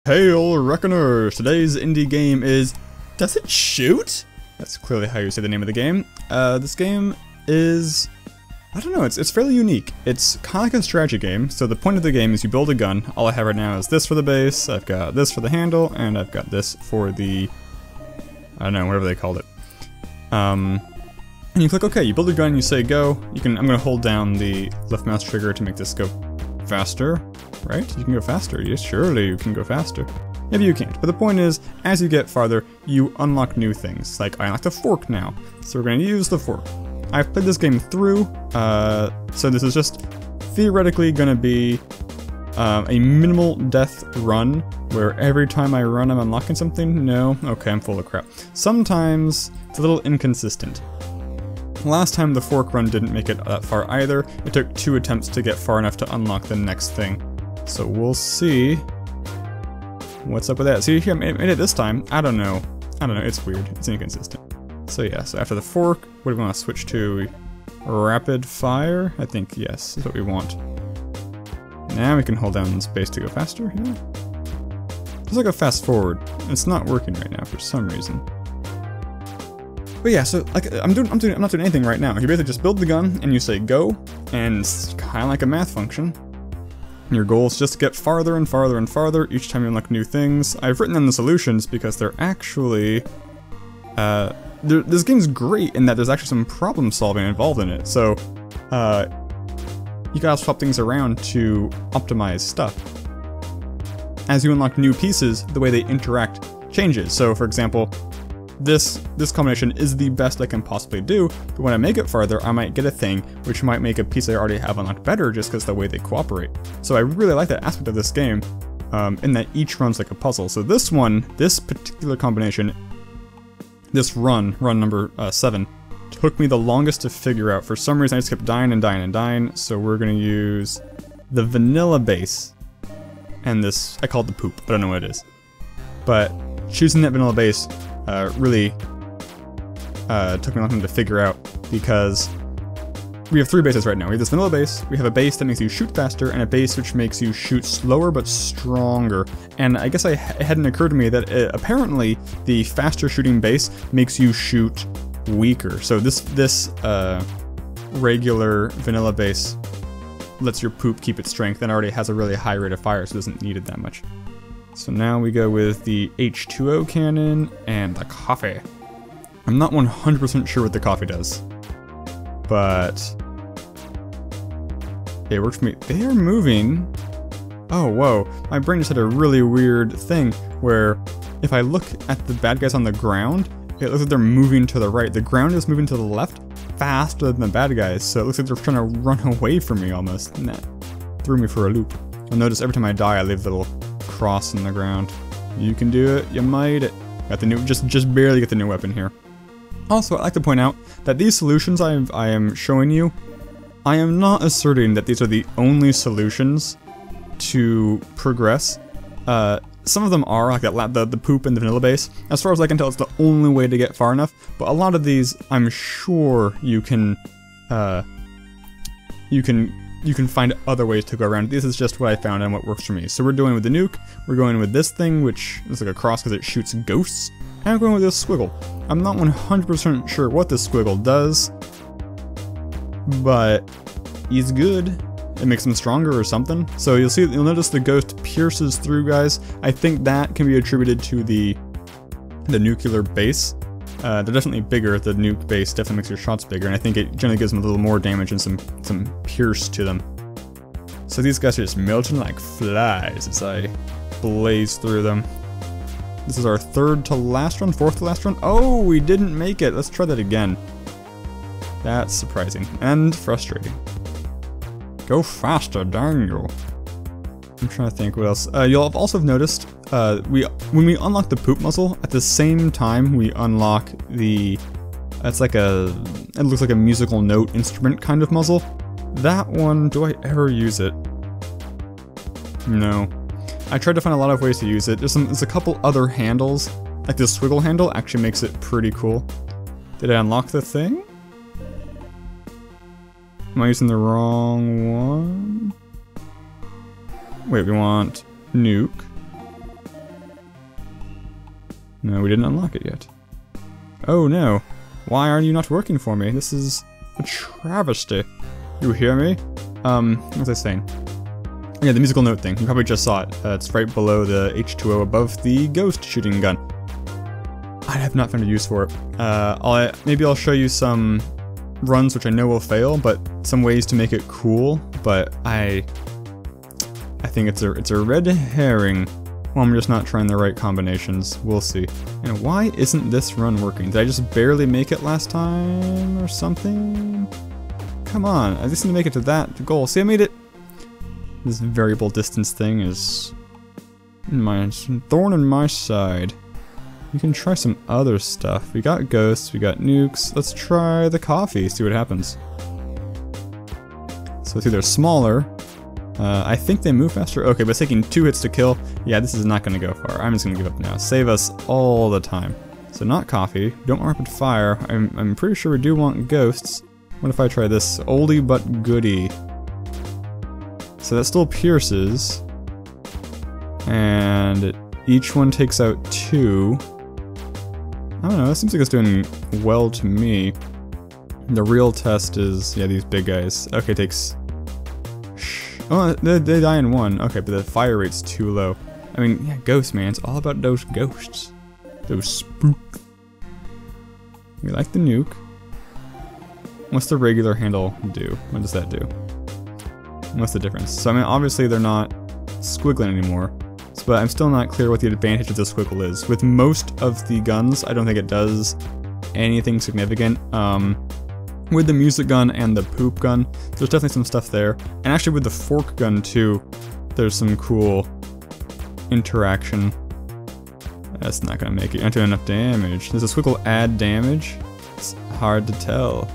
Hail Reckoners! Today's indie game is... Does it shoot? That's clearly how you say the name of the game. This game is... I don't know, it's fairly unique. It's kind of like a strategy game, so the point of the game is you build a gun. All I have right now is this for the base, I've got this for the handle, and I've got this for the... I don't know, whatever they called it. And you click OK, you build a gun, you say go. I'm gonna hold down the left mouse trigger to make this go faster. Right? You can go faster. Yes, surely you can go faster. Maybe you can't. But the point is, as you get farther, you unlock new things. Like, I unlocked a fork now. So we're going to use the fork. I've played this game through, so this is just theoretically going to be a minimal death run, where every time I run I'm unlocking something. No? Okay, I'm full of crap. Sometimes it's a little inconsistent. Last time the fork run didn't make it that far either. It took 2 attempts to get far enough to unlock the next thing. So we'll see what's up with that. See, here, I made it this time. I don't know, it's weird. It's inconsistent. So yeah, so after the fork, what do we want to switch to? Rapid fire? I think yes, is what we want. Now we can hold down space to go faster. Yeah. It's like a fast forward. It's not working right now for some reason. But yeah, so like I'm not doing anything right now. You basically just build the gun and you say go, and it's kind of like a math function. Your goal is just to get farther and farther and farther each time you unlock new things. I've written down the solutions because they're actually... this game's great in that there's actually some problem solving involved in it. So, you gotta swap things around to optimize stuff. As you unlock new pieces, the way they interact changes. So, for example, this combination is the best I can possibly do, but when I make it farther, I might get a thing which might make a piece I already have unlocked better just because of the way they cooperate. So I really like that aspect of this game, in that each run's like a puzzle. So this particular combination, this run number 7, took me the longest to figure out. For some reason I just kept dying and dying and dying, so we're gonna use the vanilla base, and this, I call it the poop, but I don't know what it is. But choosing that vanilla base really took me a long time to figure out, because we have 3 bases right now. We have this vanilla base, we have a base that makes you shoot faster, and a base which makes you shoot slower but stronger. And I guess it hadn't occurred to me that apparently the faster shooting base makes you shoot weaker. So this regular vanilla base lets your poop keep its strength and already has a really high rate of fire, so it doesn't need it that much. So now we go with the H2O cannon and the coffee. I'm not 100% sure what the coffee does, but it works for me. They are moving. Oh, whoa. My brain just had a really weird thing where if I look at the bad guys on the ground, it looks like they're moving to the right. The ground is moving to the left faster than the bad guys, so it looks like they're trying to run away from me almost. And that threw me for a loop. You'll notice every time I die, I leave a little cross in the ground. You can do it. You made it. Got the new, just barely get the new weapon here. Also, I'd like to point out that these solutions I am showing you, I am not asserting that these are the only solutions to progress. Some of them are, like the poop and the vanilla base. As far as I can tell, it's the only way to get far enough, but a lot of these, I'm sure you can find other ways to go around. This is just what I found and what works for me. So we're doing with the nuke, we're going with this thing, which is like a cross because it shoots ghosts, and I'm going with this squiggle. I'm not 100% sure what this squiggle does, but he's good. It makes him stronger or something. So you'll notice the ghost pierces through guys. I think that can be attributed to the nuclear base. They're definitely bigger. The nuke base definitely makes your shots bigger, and I think it generally gives them a little more damage and some pierce to them. So these guys are just melting like flies as I blaze through them. This is our 3rd to last run, 4th to last run. Oh, we didn't make it. Let's try that again. That's surprising and frustrating. Go faster, dang you. I'm trying to think what else. You'll also have noticed when we unlock the poop muzzle, at the same time we unlock the... It's like it looks like a musical note instrument kind of muzzle. That one, do I ever use it? No. I tried to find a lot of ways to use it. There's a couple other handles, like this swiggle handle actually makes it pretty cool. Did I unlock the thing? Am I using the wrong one? Wait, we want Nuke. No, we didn't unlock it yet. Oh no. Why are you not working for me? This is a travesty. You hear me? What was I saying? Yeah, the musical note thing. You probably just saw it. It's right below the H2O above the ghost shooting gun. I have not found a use for it. Maybe I'll show you some runs which I know will fail, but some ways to make it cool. But I think it's a red herring. Well, I'm just not trying the right combinations. We'll see. And why isn't this run working? Did I just barely make it last time or something? Come on, I just need to make it to that goal. See, I made it. This variable distance thing is my thorn in my side. We can try some other stuff. We got ghosts, we got nukes. Let's try the coffee, see what happens. So it's either smaller. I think they move faster. Okay, but it's taking 2 hits to kill. Yeah, this is not going to go far. I'm just going to give up now. Save us all the time. So not coffee. Don't want rapid fire. I'm pretty sure we do want ghosts. What if I try this oldie but goodie? So that still pierces. And each one takes out 2. I don't know, that seems like it's doing well to me. The real test is, yeah, these big guys. Okay, takes... Oh, they die in 1. Okay, but the fire rate's too low. I mean, yeah, ghosts, man. It's all about those ghosts. Those spooks. We like the nuke. What's the regular handle do? What does that do? What's the difference? So, I mean, obviously they're not squiggling anymore. But I'm still not clear what the advantage of the squiggle is. With most of the guns, I don't think it does anything significant. With the music gun and the poop gun, there's definitely some stuff there. And actually with the fork gun too, there's some cool interaction. That's not gonna make it. Not doing enough damage. Does a squiggle add damage? It's hard to tell.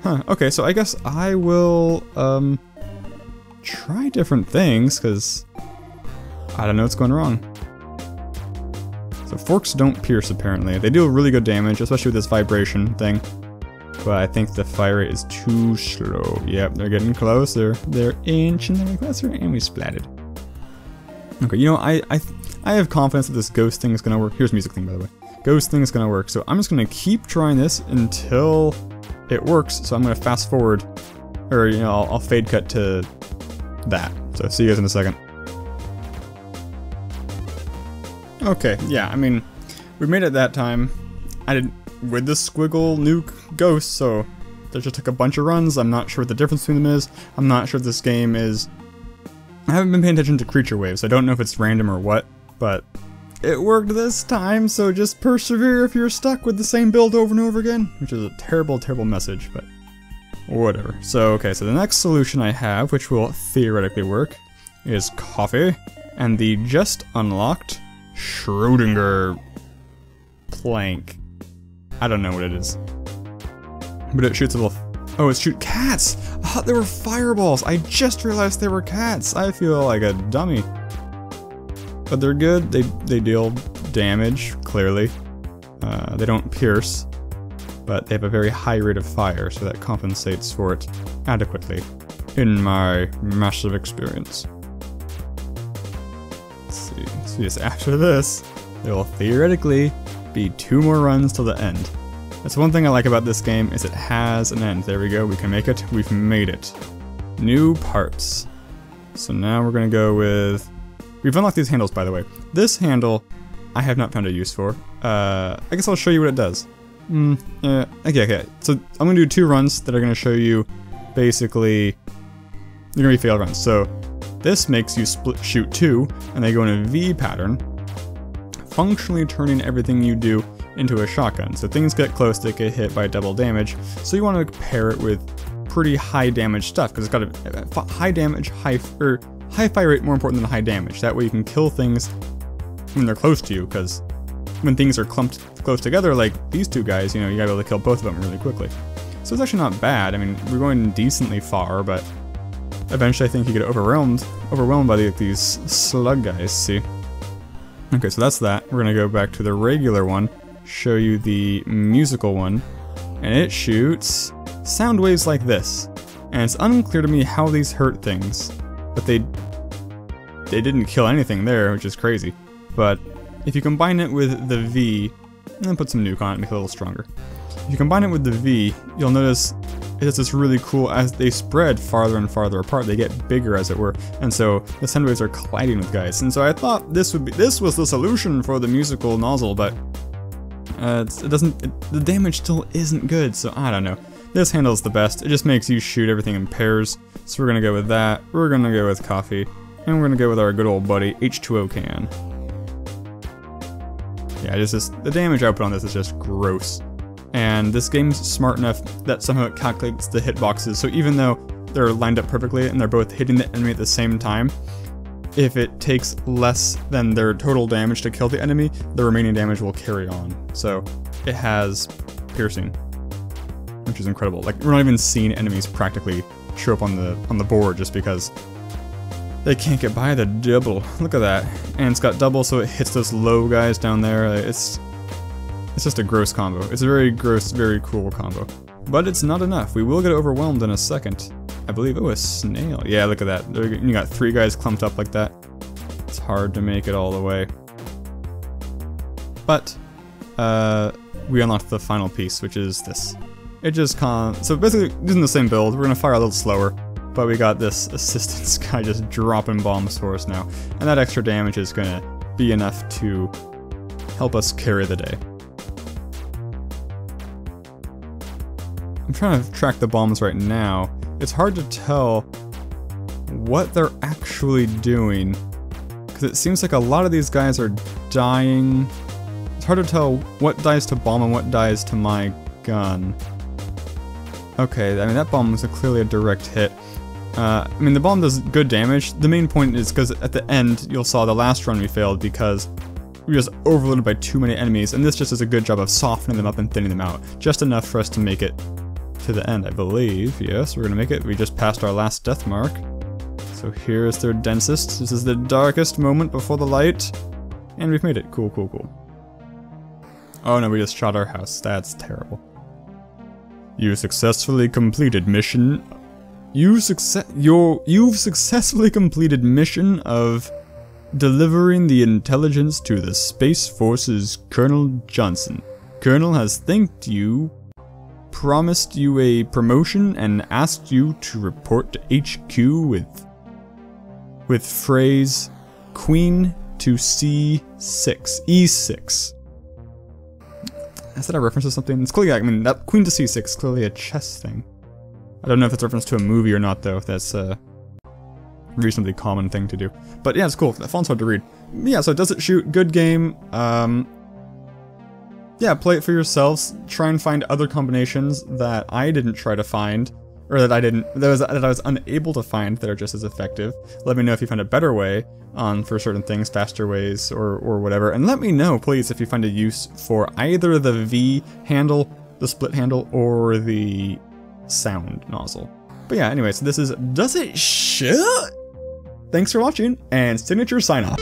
Huh, okay, so I guess I will, try different things, because I don't know what's going wrong. So forks don't pierce apparently. They do really good damage, especially with this vibration thing. But I think the fire rate is too slow. Yep, they're getting close. They're inching their closer, and we splatted. Okay, you know, I have confidence that this ghost thing is gonna work. Here's music thing, by the way. Ghost thing is gonna work. So I'm just gonna keep trying this until it works. So I'm gonna fast forward, or you know, I'll fade cut to that. So see you guys in a second. Okay, yeah, I mean, we made it that time. I didn't, with the squiggle nuke ghost, so that just took a bunch of runs. I'm not sure what the difference between them is. I'm not sure if this game is... I haven't been paying attention to creature waves, so I don't know if it's random or what, but it worked this time, so just persevere if you're stuck with the same build over and over again, which is a terrible, terrible message, but whatever. So, okay, so the next solution I have, which will theoretically work, is coffee, and the just unlocked Schrödinger plank. I don't know what it is. But it shoots a little... Oh, it shoots cats! I thought they were fireballs! I just realized they were cats! I feel like a dummy. But they're good. They deal damage, clearly. They don't pierce. But they have a very high rate of fire, so that compensates for it adequately. In my massive experience. Let's see. So yes, after this, there will theoretically be 2 more runs till the end. That's one thing I like about this game, is it has an end. There we go, we can make it. We've made it. New parts. So now we're gonna go with... We've unlocked these handles, by the way. This handle, I have not found a use for. I guess I'll show you what it does. Okay. So I'm gonna do 2 runs that are gonna show you, basically, they're gonna be failed runs. So this makes you shoot 2, and they go in a V pattern, functionally turning everything you do into a shotgun. So things get close, they get hit by double damage. So you want to pair it with pretty high damage stuff, because it's got a high damage, high fire rate more important than high damage. That way you can kill things when they're close to you, because when things are clumped close together, like these 2 guys, you know, you gotta be able to kill both of them really quickly. So it's actually not bad. I mean, we're going decently far, but eventually I think you get overwhelmed by these slug guys, see? Okay, so that's that. We're gonna go back to the regular one, show you the musical one, and it shoots sound waves like this. And it's unclear to me how these hurt things, but they didn't kill anything there, which is crazy. But if you combine it with the V, and then put some Nuke on it, make it a little stronger. If you combine it with the V, you'll notice it has this really cool, as they spread farther and farther apart, they get bigger as it were, and so the sound waves are colliding with guys. And so I thought this was the solution for the musical nozzle, but the damage still isn't good, so I don't know. This handles the best. It just makes you shoot everything in pairs, so we're gonna go with that. We're gonna go with coffee, and we're gonna go with our good old buddy H2O can. Yeah, the damage output on this is just gross. And this game's smart enough that somehow it calculates the hitboxes, so even though they're lined up perfectly and they're both hitting the enemy at the same time, if it takes less than their total damage to kill the enemy, the remaining damage will carry on. So it has piercing, which is incredible. Like, we're not even seeing enemies practically show up on the board just because they can't get by the double. Look at that. And it's got double, so it hits those low guys down there. It's just a gross combo. It's a very gross, very cool combo. But it's not enough. We will get overwhelmed in a second. I believe, oh, a snail. Yeah, look at that. You got 3 guys clumped up like that. It's hard to make it all the way. But, we unlocked the final piece, which is this. It just so basically, using the same build, we're gonna fire a little slower, but we got this assistance guy just dropping bombs for us now. And that extra damage is gonna be enough to help us carry the day. I'm trying to track the bombs right now. It's hard to tell what they're actually doing, because it seems like a lot of these guys are dying. It's hard to tell what dies to bomb and what dies to my gun. Okay, I mean, that bomb was clearly a direct hit. I mean, the bomb does good damage. The main point is because at the end, you'll saw the last run we failed because we were just overloaded by too many enemies, and this just does a good job of softening them up and thinning them out. Just enough for us to make it to the end, I believe. Yes, we're gonna make it. We just passed our last death mark. So here is their densest. This is the darkest moment before the light. And we've made it. Cool, cool, cool. Oh no, we just shot our house. That's terrible. You successfully completed mission. You've successfully completed mission of delivering the intelligence to the Space Force's Colonel Johnson. Colonel has thanked you, promised you a promotion, and asked you to report to HQ with phrase Queen to C6, E6. Is that a reference to something? It's clearly, I mean, that Queen to C6 is clearly a chess thing. I don't know if it's a reference to a movie or not, though. That's a reasonably common thing to do. But yeah, it's cool. That font's hard to read. Yeah, so Does It Shoot? Good game. Yeah, play it for yourselves. Try and find other combinations that I didn't try to find, or that I was unable to find that are just as effective. Let me know if you find a better way for certain things, faster ways, or whatever. And let me know, please, if you find a use for either the V handle, the split handle, or the sound nozzle. But yeah, anyway, so this is Does It Shoot? Thanks for watching, and Signature sign off.